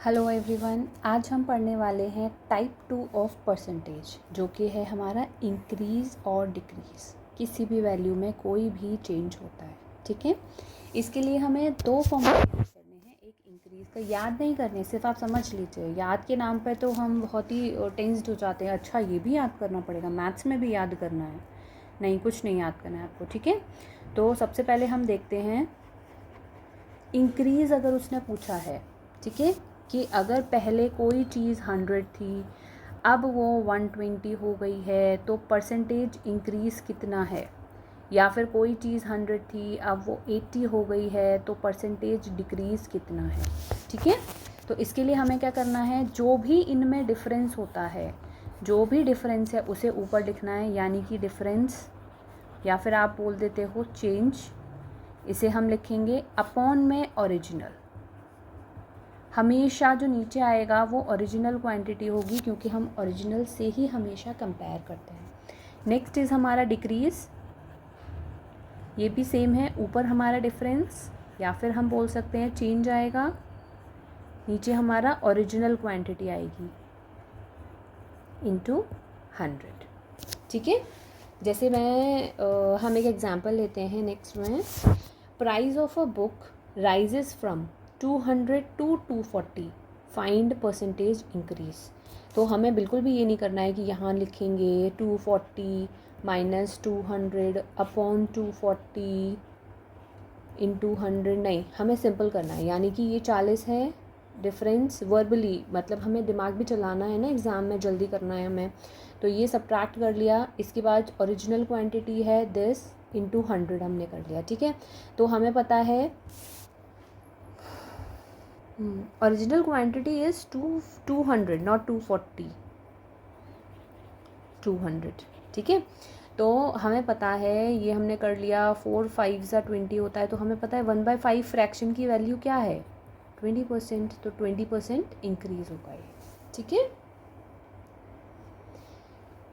Hello everyone, आज हम पढ़ने वाले हैं टाइप 2 ऑफ परसेंटेज, जो कि है हमारा इंक्रीज़ और डिक्रीज़। किसी भी वैल्यू में कोई भी चेंज होता है, ठीक है। इसके लिए हमें दो फॉर्मूले याद करने हैं। एक इंक्रीज़ का याद नहीं करने, सिर्फ आप समझ लीजिए। याद के नाम पर तो हम बहुत ही टेंस्ड हो जाते हैं, अच्छा ये भी याद करना पड़ेगा, मैथ्स में भी याद करना है। नहीं, कुछ नहीं याद करना है आपको, ठीक है। तो सबसे पहले हम देखते हैं इंक्रीज़। अगर उसने पूछा है, ठीक है, कि अगर पहले कोई चीज़ 100 थी, अब वो 120 हो गई है, तो परसेंटेज इंक्रीज़ कितना है। या फिर कोई चीज़ 100 थी, अब वो 80 हो गई है, तो परसेंटेज डिक्रीज़ कितना है, ठीक है। तो इसके लिए हमें क्या करना है, जो भी इनमें डिफरेंस होता है, जो भी डिफरेंस है उसे ऊपर लिखना है, यानी कि डिफरेंस, या फिर आप बोल देते हो चेंज। इसे हम लिखेंगे अपॉन में ओरिजिनल। हमेशा जो नीचे आएगा वो ओरिजिनल क्वांटिटी होगी, क्योंकि हम ओरिजिनल से ही हमेशा कंपेयर करते हैं। नेक्स्ट इज़ हमारा डिक्रीज़, ये भी सेम है, ऊपर हमारा डिफरेंस या फिर हम बोल सकते हैं चेंज आएगा, नीचे हमारा ओरिजिनल क्वांटिटी आएगी इनटू 100, ठीक है। जैसे हम एक एग्जांपल लेते हैं नेक्स्ट में। Price of a book rises from 200 to 240, find percentage increase. तो हमें बिल्कुल भी ये नहीं करना है कि यहाँ लिखेंगे 240 माइनस 200 अपॉन 240 इंटू 100, नहीं, हमें सिंपल करना है। यानी कि ये 40 है डिफरेंस वर्बली, मतलब हमें दिमाग भी चलाना है ना, एग्ज़ाम में जल्दी करना है हमें। तो ये सब्ट्रैक्ट कर लिया, इसके बाद ओरिजिनल क्वांटिटी है दिस इंटू 100 हमने कर लिया, ठीक है। तो हमें पता है ओरिजिनल क्वांटिटी इज़ 200 नॉट 240, 200, ठीक है। तो हमें पता है, ये हमने कर लिया, 4 5 ज़ा 20 होता है, तो हमें पता है 1/5 फ्रैक्शन की वैल्यू क्या है, 20%। तो 20% इंक्रीज होगा ये, ठीक है।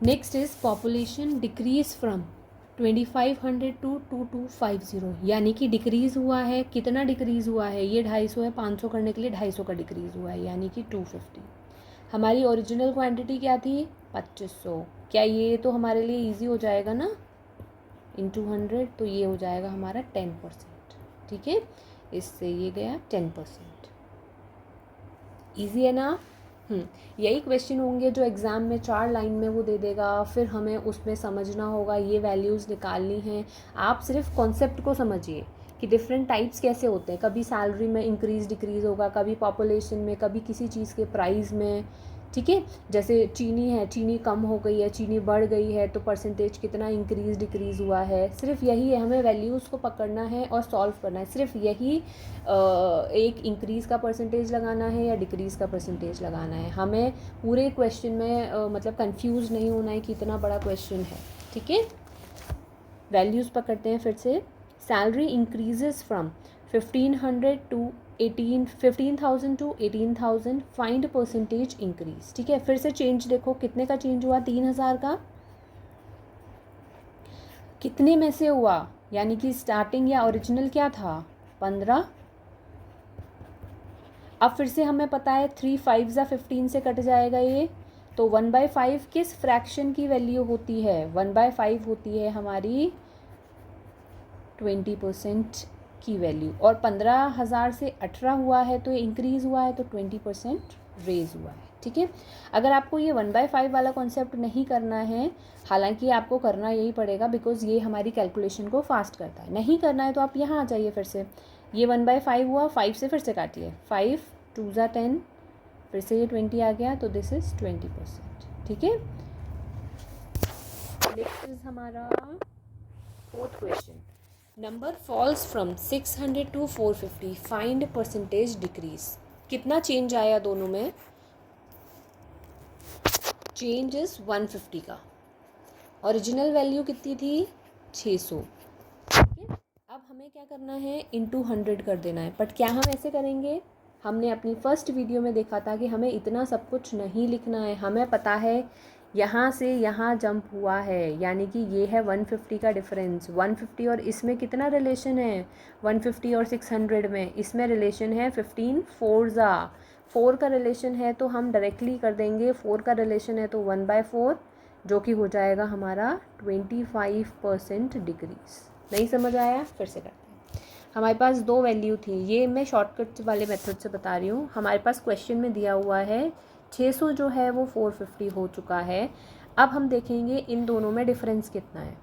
Next is population decrease from 2500 to 2250, यानी कि डिक्रीज़ हुआ है। कितना डिक्रीज़ हुआ है, ये 250 है, 500 करने के लिए 250 का डिक्रीज़ हुआ है, यानी कि 250। हमारी ओरिजिनल क्वांटिटी क्या थी, 2500। क्या ये तो हमारे लिए इजी हो जाएगा ना, इंटू 100, तो ये हो जाएगा हमारा 10%, ठीक है। इससे ये गया 10%। ईजी है ना। यही क्वेश्चन होंगे जो एग्ज़ाम में 4 लाइन में वो दे देगा, फिर हमें उसमें समझना होगा, ये वैल्यूज़ निकालनी हैं। आप सिर्फ कॉन्सेप्ट को समझिए कि डिफरेंट टाइप्स कैसे होते हैं। कभी सैलरी में इंक्रीज़ डिक्रीज़ होगा, कभी पॉपुलेशन में, कभी किसी चीज़ के प्राइस में, ठीक है। जैसे चीनी है, चीनी कम हो गई है, चीनी बढ़ गई है, तो परसेंटेज कितना इंक्रीज़ डिक्रीज़ हुआ है। सिर्फ यही है, हमें वैल्यूज़ को पकड़ना है और सॉल्व करना है। सिर्फ यही एक इंक्रीज़ का परसेंटेज लगाना है या डिक्रीज़ का परसेंटेज लगाना है। हमें पूरे क्वेश्चन में मतलब कंफ्यूज नहीं होना है कि इतना बड़ा क्वेश्चन है, ठीक है। वैल्यूज़ पकड़ते हैं फिर से। Salary increases from 1500 to 15,000 to 18,000, find percentage increase, ठीक है। फिर से चेंज देखो, कितने का चेंज हुआ, 3,000 का। कितने में से हुआ, यानी कि स्टार्टिंग या ओरिजिनल क्या था, 15। अब फिर से हमें पता है 3 5 ज़ा 15 से कट जाएगा ये, तो 1/5 किस फ्रैक्शन की वैल्यू होती है, 1/5 होती है हमारी 20% की वैल्यू। और 15,000 से 18 हुआ है तो ये इंक्रीज़ हुआ है, तो 20% रेज हुआ है, ठीक है। अगर आपको ये 1/5 वाला कॉन्सेप्ट नहीं करना है, हालांकि आपको करना यही पड़ेगा बिकॉज ये हमारी कैलकुलेशन को फास्ट करता है, नहीं करना है तो आप यहाँ आ जाइए फिर से। ये 1/5 हुआ, 5 से फिर से काटिए, 5 2 ज़ा 10, फिर से ये 20 आ गया, तो दिस इज़ 20%, ठीक है। नेक्स्ट इज हमारा 4th question. Number falls from 600 to 450, find percentage decrease. कितना चेंज आया दोनों में, चेंज इज 150 का। ओरिजिनल वैल्यू कितनी थी, 600, ठीक है। अब हमें क्या करना है, इंटू 100 कर देना है। बट क्या हम ऐसे करेंगे, हमने अपनी फर्स्ट वीडियो में देखा था कि हमें इतना सब कुछ नहीं लिखना है। हमें पता है यहाँ से यहाँ जंप हुआ है, यानी कि ये है 150 का डिफरेंस। 150 और इसमें कितना रिलेशन है, 150 और 600 में, इसमें रिलेशन है 15 4 ज़ा 4 का रिलेशन है तो हम डायरेक्टली कर देंगे, 4 का रिलेशन है तो 1/4, जो कि हो जाएगा हमारा 25% डिक्रीज। नहीं समझ आया? फिर से करते हैं। हमारे पास 2 वैल्यू थी, ये मैं शॉर्टकट वाले मेथड से बता रही हूँ। हमारे पास क्वेश्चन में दिया हुआ है 600 जो है वो 450 हो चुका है। अब हम देखेंगे इन दोनों में डिफरेंस कितना है।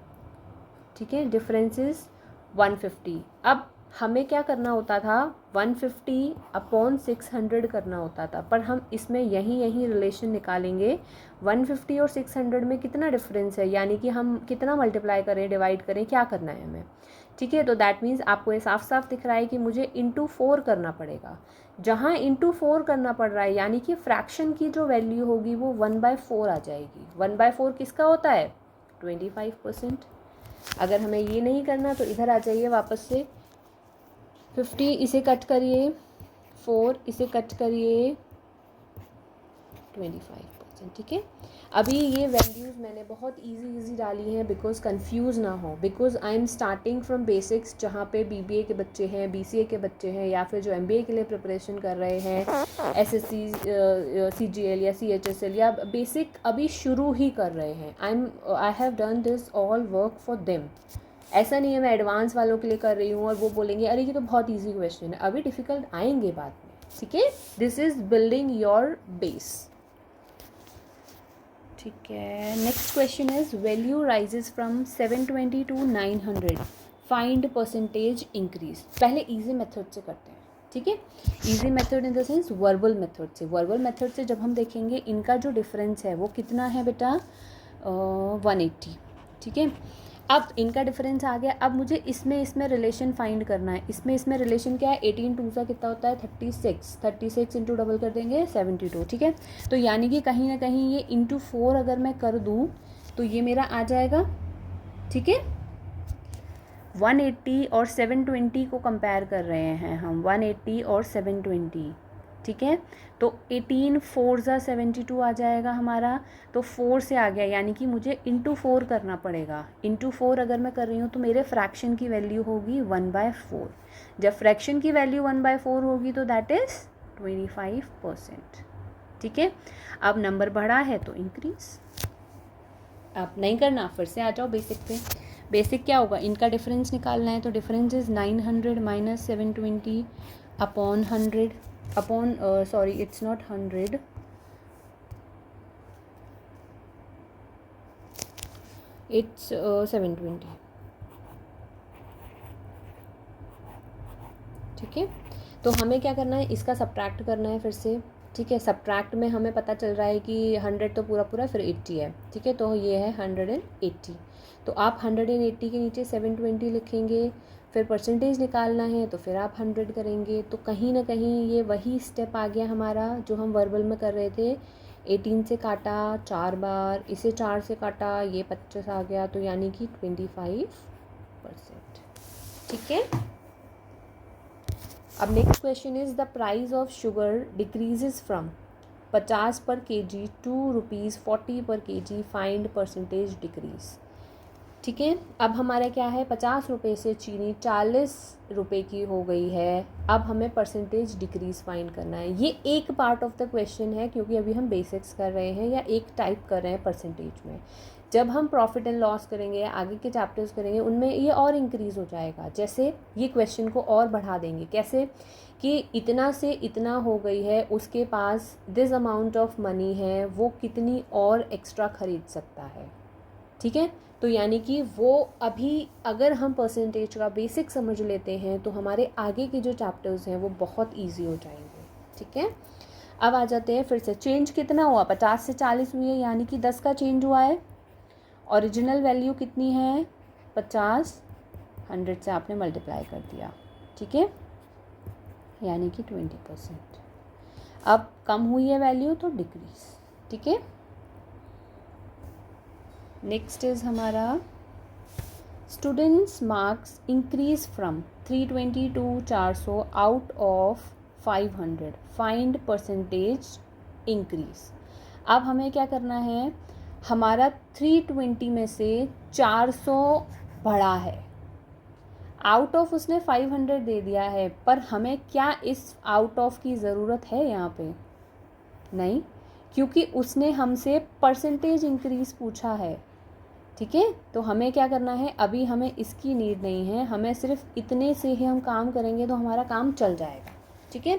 ठीक है, डिफरेंस इज 150। अब हमें क्या करना होता था, 150 अपॉन 600 करना होता था, पर हम इसमें यही रिलेशन निकालेंगे। 150 और 600 में कितना डिफरेंस है, यानी कि हम कितना मल्टीप्लाई करें, डिवाइड करें, क्या करना है हमें। ठीक है, तो दैट मीन्स आपको ये साफ साफ दिख रहा है कि मुझे इंटू 4 करना पड़ेगा। जहाँ इंटू 4 करना पड़ रहा है यानी कि फ्रैक्शन की जो वैल्यू होगी वो 1/4 आ जाएगी। 1/4 किसका होता है? 25%। अगर हमें ये नहीं करना तो इधर आ जाइए वापस से, 50 इसे कट करिए, 4 इसे कट करिए, 25%। ठीक है, अभी ये वैल्यूज़ मैंने बहुत इजी डाली हैं बिकॉज कंफ्यूज ना हो, because I am starting from basics, जहाँ पे बीबीए के बच्चे हैं, बीसीए के बच्चे हैं, या फिर जो एमबीए के लिए प्रिपरेशन कर रहे हैं, एसएससी, सीजीएल या सीएचएसएल, या बेसिक अभी शुरू ही कर रहे हैं। I have done this all work for them. ऐसा नहीं है मैं एडवांस वालों के लिए कर रही हूँ और वो बोलेंगे अरे ये तो बहुत ईजी क्वेश्चन है, अभी डिफ़िकल्ट आएंगे बाद में। ठीक है, this is building your base. ठीक है, next question is value rises from 720 to 900, find percentage increase. पहले इजी मेथड से करते हैं। ठीक है, easy method in the sense verbal method से। वर्बल मेथड से जब हम देखेंगे इनका जो डिफरेंस है वो कितना है बेटा, 180। ठीक है, अब इनका डिफरेंस आ गया। अब मुझे इसमें रिलेशन फाइंड करना है। इसमें रिलेशन क्या है, 18 2 सा कितना होता है, 36 इंटू डबल कर देंगे 72। ठीक है, तो यानी कि कहीं ना कहीं ये इंटू 4 अगर मैं कर दूँ तो ये मेरा आ जाएगा। ठीक है, 180 और 720 को कंपेयर कर रहे हैं हम, 180 और 720। ठीक है, तो 18 4 ज़ा 72 आ जाएगा हमारा, तो 4 से आ गया, यानी कि मुझे इंटू 4 करना पड़ेगा। इंटू 4 अगर मैं कर रही हूँ तो मेरे फ्रैक्शन की वैल्यू होगी 1/4। जब फ्रैक्शन की वैल्यू 1/4 होगी तो दैट इज़ 25%। ठीक है, अब नंबर बढ़ा है तो इंक्रीज। अब नहीं करना, फिर से आ जाओ बेसिक पे। बेसिक क्या होगा, इनका डिफरेंस निकालना है, तो difference is 900 minus 720 upon 100 upon sorry it's not 100, it's 720। ठीक है, तो हमें क्या करना है, इसका सब्ट्रैक्ट करना है फिर से। ठीक है, सब्ट्रैक्ट में हमें पता चल रहा है कि 100 तो पूरा फिर 80 है। ठीक है, तो ये है 180। तो आप 180 के नीचे 720 लिखेंगे, फिर परसेंटेज निकालना है तो फिर आप 100 करेंगे। तो कहीं ना कहीं ये वही स्टेप आ गया हमारा जो हम वर्बल में कर रहे थे। 18 से काटा 4 बार, इसे 4 से काटा, ये 25 आ गया, तो यानी कि 25%। ठीक है, अब next question is the price of sugar decreases from 50 पर kg टू ₹40 पर kg, फाइंड परसेंटेज डिक्रीज। ठीक है, अब हमारा क्या है, 50 रुपये से चीनी 40 रुपये की हो गई है। अब हमें परसेंटेज डिक्रीज फाइंड करना है। ये एक पार्ट ऑफ द क्वेश्चन है क्योंकि अभी हम बेसिक्स कर रहे हैं या एक टाइप कर रहे हैं परसेंटेज में। जब हम प्रॉफिट एंड लॉस करेंगे या आगे के चैप्टर्स करेंगे उनमें ये और इंक्रीज़ हो जाएगा। जैसे ये क्वेश्चन को और बढ़ा देंगे, कैसे कि इतना से इतना हो गई है, उसके पास दिस अमाउंट ऑफ मनी है, वो कितनी और एक्स्ट्रा खरीद सकता है। ठीक है, तो यानी कि वो अभी अगर हम परसेंटेज का बेसिक समझ लेते हैं तो हमारे आगे के जो चैप्टर्स हैं वो बहुत ईजी हो जाएंगे। ठीक है, अब आ जाते हैं फिर से। चेंज कितना हुआ, 50 से 40 हुई है, यानी कि 10 का चेंज हुआ है। ओरिजिनल वैल्यू कितनी है, 50, 100 से आपने मल्टीप्लाई कर दिया। ठीक है, यानी कि 20%। अब कम हुई है वैल्यू तो डिक्रीज। ठीक है, नेक्स्ट इज हमारा students marks increase from 320 to 400 out of 500, find percentage increase. अब हमें क्या करना है, हमारा 320 में से 400 बढ़ा है। आउट ऑफ उसने 500 दे दिया है, पर हमें क्या इस आउट ऑफ की ज़रूरत है यहाँ पे? नहीं, क्योंकि उसने हमसे परसेंटेज इंक्रीज़ पूछा है। ठीक है, तो हमें क्या करना है, अभी हमें इसकी नीड नहीं है, हमें सिर्फ इतने से ही हम काम करेंगे तो हमारा काम चल जाएगा। ठीक है,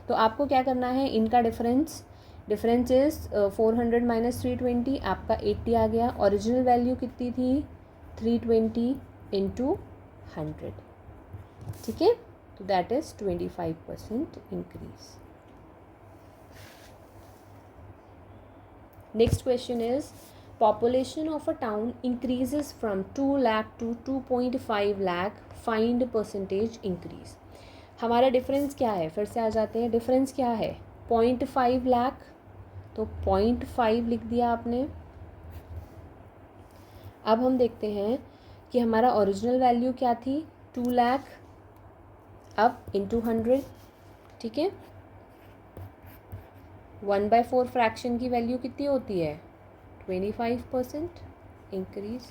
तो आपको क्या करना है, इनका डिफरेंस इज़ 400 माइनस 320, आपका 80 आ गया। ओरिजिनल वैल्यू कितनी थी? 320 इंटू 100। ठीक है, तो that is 25% increase. Next question is population of a town increases from 2 lakh to 2.5 lakh, find percentage increase। हमारा डिफरेंस क्या है, फिर से आ जाते हैं। डिफरेंस क्या है? 0.5 लाख, तो 0.5 लिख दिया आपने। अब हम देखते हैं कि हमारा ओरिजिनल वैल्यू क्या थी, 2 लाख, अब इंटू 100। ठीक है, 1/4 फ्रैक्शन की वैल्यू कितनी होती है? 25% इंक्रीज।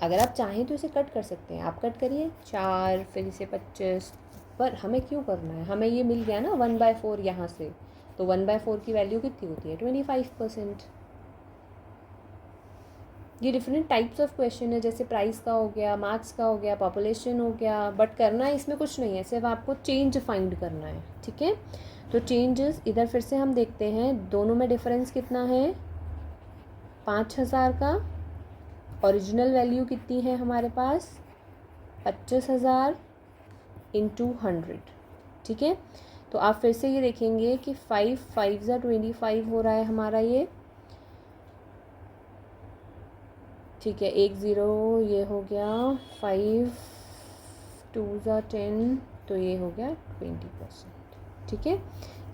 अगर आप चाहें तो इसे कट कर सकते हैं, आप कट करिए 4, फिर इसे 25, पर हमें क्यों करना है, हमें ये मिल गया ना 1/4 यहाँ से, तो 1/4 की वैल्यू कितनी होती है? 25%। ये डिफरेंट टाइप्स ऑफ क्वेश्चन है, जैसे प्राइस का हो गया, मार्क्स का हो गया, पॉपुलेशन हो गया, बट करना है इसमें कुछ नहीं है, सिर्फ आपको चेंज फाइंड करना है। ठीक है, तो चेंजेस इधर फिर से हम देखते हैं, दोनों में डिफरेंस कितना है? 5000 का। ओरिजिनल वैल्यू कितनी है हमारे पास? 25,000 इंटू 100। ठीक है, तो आप फिर से ये देखेंगे कि 5 5 ज़ा 25 हो रहा है हमारा ये। ठीक है, 1 0 ये हो गया, 5 2 ज़ा 10, तो ये हो गया 20%। ठीक है,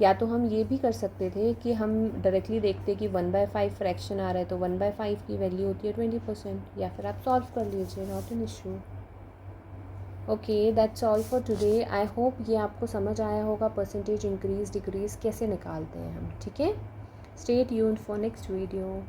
या तो हम ये भी कर सकते थे कि हम डायरेक्टली देखते कि 1/5 फ्रैक्शन आ रहा है, तो 1/5 की वैल्यू होती है 20%, या फिर आप सॉल्व कर लीजिए, not an issue. Okay, that's all for today. I hope ये आपको समझ आया होगा परसेंटेज इंक्रीज डिक्रीज कैसे निकालते हैं हम। ठीक है, stay tuned for next video.